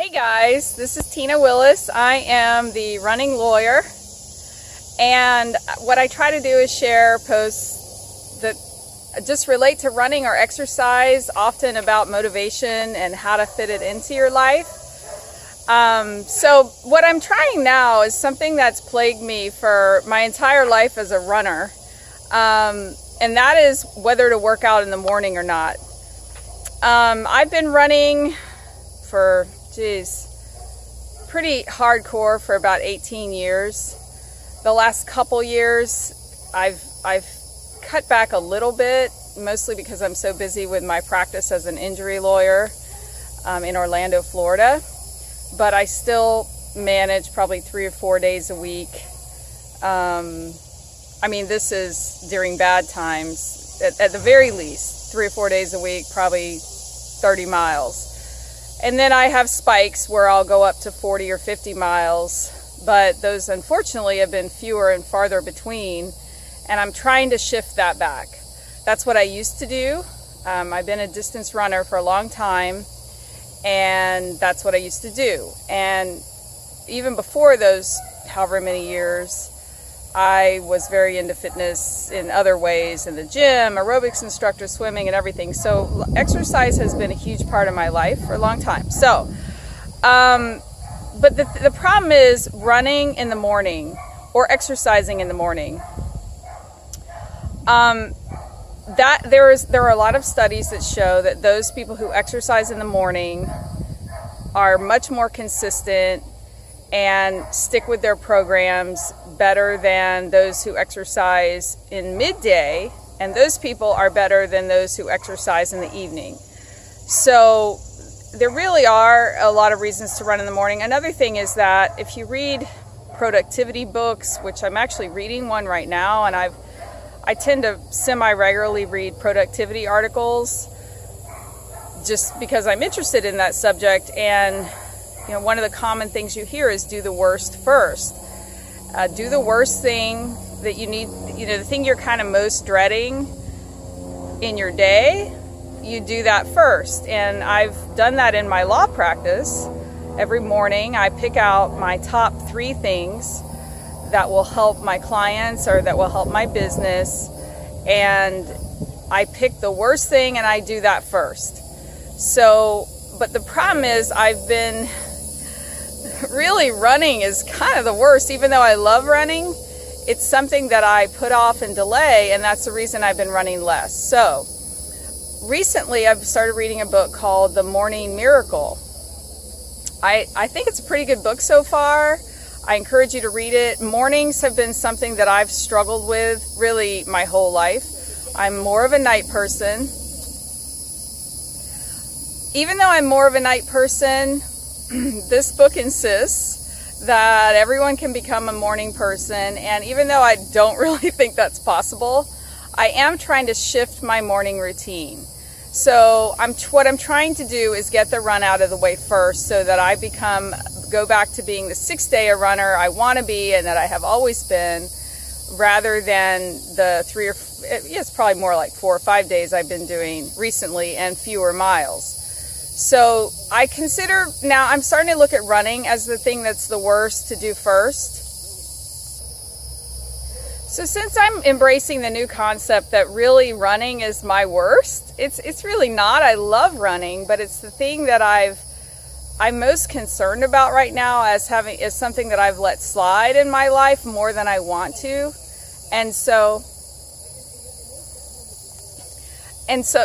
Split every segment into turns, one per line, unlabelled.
Hey guys, this is Tina Willis. I am the running lawyer, and what I try to do is share posts that just relate to running or exercise, often about motivation and how to fit it into your life. So what I'm trying now is something that's plagued me for my entire life as a runner, and that is whether to work out in the morning or not. I've been running for pretty hardcore for about 18 years. The last couple years I've cut back a little bit, mostly because I'm so busy with my practice as an injury lawyer in Orlando, Florida. But I still manage probably 3 or 4 days a week. This is during bad times. At the very least, 3 or 4 days a week, probably 30 miles. And then I have spikes where I'll go up to 40 or 50 miles, but those unfortunately have been fewer and farther between, and I'm trying to shift that back. That's what I used to do. I've been a distance runner for a long time, and that's what I used to do. And even before those however many years, I was very into fitness in other ways, in the gym, aerobics instructor, swimming, and everything. So exercise has been a huge part of my life for a long time. So, but the problem is running in the morning or exercising in the morning. There are a lot of studies that show that those people who exercise in the morning are much more consistent and stick with their programs better than those who exercise in midday, and those people are better than those who exercise in the evening. So there really are a lot of reasons to run in the morning. Another thing is that if you read productivity books, which I'm actually reading one right now, and I tend to semi-regularly read productivity articles just because I'm interested in that subject. And one of the common things you hear is do the worst first. Do the worst thing that you need, the thing you're kind of most dreading in your day, you do that first. And I've done that in my law practice. Every morning I pick out my top 3 things that will help my clients or that will help my business, and I pick the worst thing and I do that first. So, but the problem is really running is kind of the worst. Even though I love running, it's something that I put off and delay, and that's the reason I've been running less. So recently I've started reading a book called The Morning Miracle. I think it's a pretty good book so far. I encourage you to read it. Mornings have been something that I've struggled with really my whole life. I'm more of a night person. Even though I'm more of a night person, this book insists that everyone can become a morning person, and even though I don't really think that's possible, I am trying to shift my morning routine. So what I'm trying to do is get the run out of the way first, so that I go back to being the 6-day runner I want to be and that I have always been, rather than the it's probably more like 4 or 5 days I've been doing recently and fewer miles. So I consider now, I'm starting to look at running as the thing that's the worst to do first. So since I'm embracing the new concept that really running is my worst, it's really not. I love running, but it's the thing that I'm most concerned about right now as something that I've let slide in my life more than I want to. And so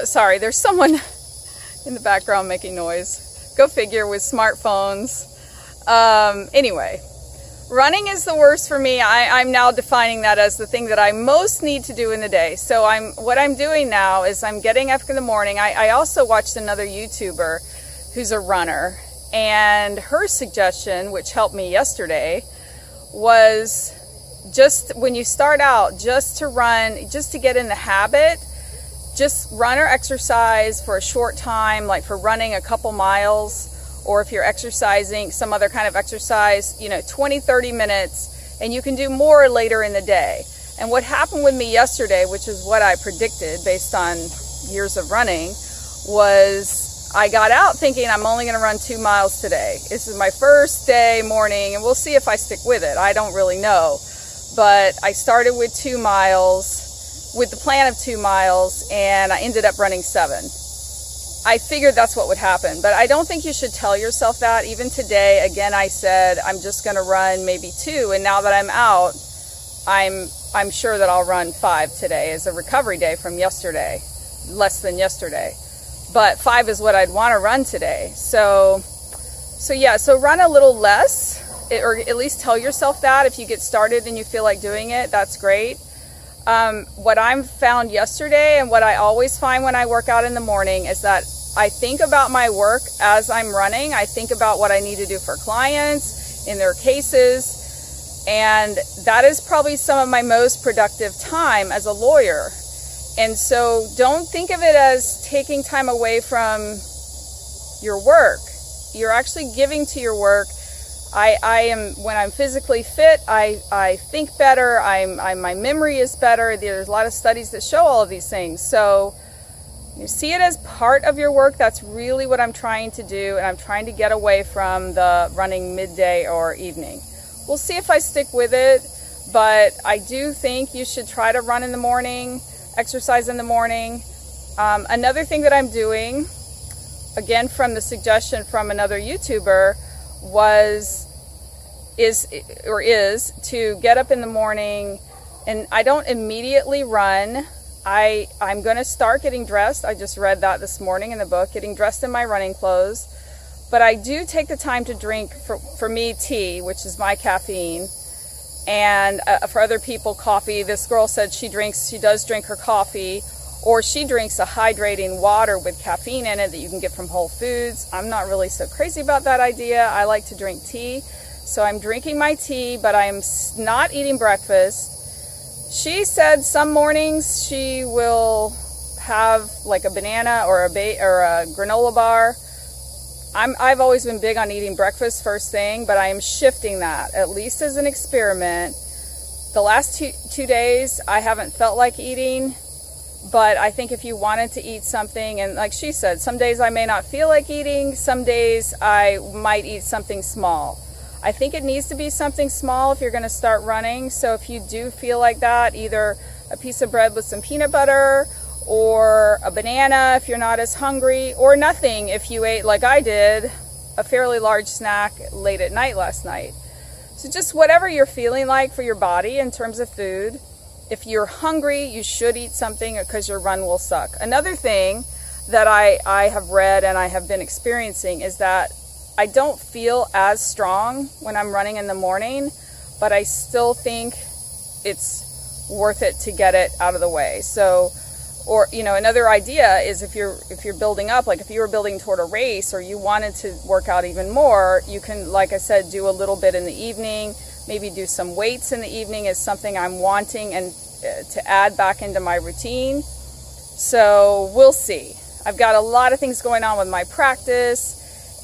sorry, there's someone in the background making noise. Go figure, with smartphones. Anyway, running is the worst for me. I'm now defining that as the thing that I most need to do in the day. So what I'm doing now is I'm getting up in the morning. I also watched another YouTuber who's a runner, and her suggestion, which helped me yesterday, was just when you start out, just to run, just to get in the habit, just run or exercise for a short time, like for running a couple miles, or if you're exercising some other kind of exercise, 20, 30 minutes, and you can do more later in the day. And what happened with me yesterday, which is what I predicted based on years of running, was I got out thinking I'm only going to run 2 miles today. This is my first day morning, and we'll see if I stick with it. I don't really know. But I started with 2 miles, with the plan of 2 miles, and I ended up running 7. I figured that's what would happen, but I don't think you should tell yourself that. Even today, again, I said I'm just going to run maybe 2, and now that I'm out, I'm sure that I'll run 5 today as a recovery day from yesterday, less than yesterday. But 5 is what I'd want to run today. So run a little less, or at least tell yourself that. If you get started and you feel like doing it, that's great. What I found yesterday, and what I always find when I work out in the morning, is that I think about my work as I'm running. I think about what I need to do for clients in their cases, and that is probably some of my most productive time as a lawyer. And so don't think of it as taking time away from your work. You're actually giving to your work. I am, when I'm physically fit, I think better, my memory is better. There's a lot of studies that show all of these things. So you see it as part of your work. That's really what I'm trying to do, and I'm trying to get away from the running midday or evening. We'll see if I stick with it, but I do think you should try to run in the morning, exercise in the morning. Another thing that I'm doing, again from the suggestion from another YouTuber, is to get up in the morning, and I don't immediately run. I'm going to start getting dressed. I just read that this morning in the book, getting dressed in my running clothes. But I do take the time to drink, for me, tea, which is my caffeine, and for other people, coffee. This girl said she does drink her coffee, or she drinks a hydrating water with caffeine in it that you can get from Whole Foods. I'm not really so crazy about that idea. I like to drink tea. So I'm drinking my tea, but I'm not eating breakfast. She said some mornings she will have like a banana or a granola bar. I've always been big on eating breakfast first thing, but I am shifting that, at least as an experiment. The last two days, I haven't felt like eating, but I think if you wanted to eat something, and like she said, some days I may not feel like eating, some days I might eat something small. I think it needs to be something small if you're going to start running. So if you do feel like that, either a piece of bread with some peanut butter, or a banana if you're not as hungry, or nothing if you ate, like I did, a fairly large snack late at night last night. So just whatever you're feeling like for your body in terms of food. If you're hungry, you should eat something, because your run will suck. Another thing that I have read and I have been experiencing is that I don't feel as strong when I'm running in the morning, but I still think it's worth it to get it out of the way. So, or, another idea is if you're building up, like if you were building toward a race or you wanted to work out even more, you can, like I said, do a little bit in the evening, maybe do some weights in the evening is something I'm wanting and to add back into my routine. So we'll see. I've got a lot of things going on with my practice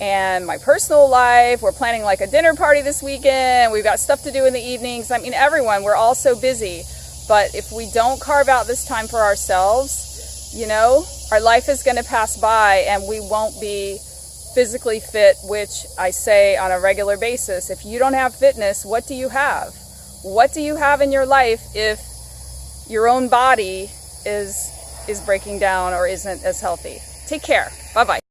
and my personal life. We're planning like a dinner party this weekend. We've got stuff to do in the evenings. I mean, we're all so busy. But if we don't carve out this time for ourselves, our life is going to pass by and we won't be physically fit, which I say on a regular basis. If you don't have fitness, what do you have? What do you have in your life if your own body is breaking down or isn't as healthy? Take care. Bye-bye.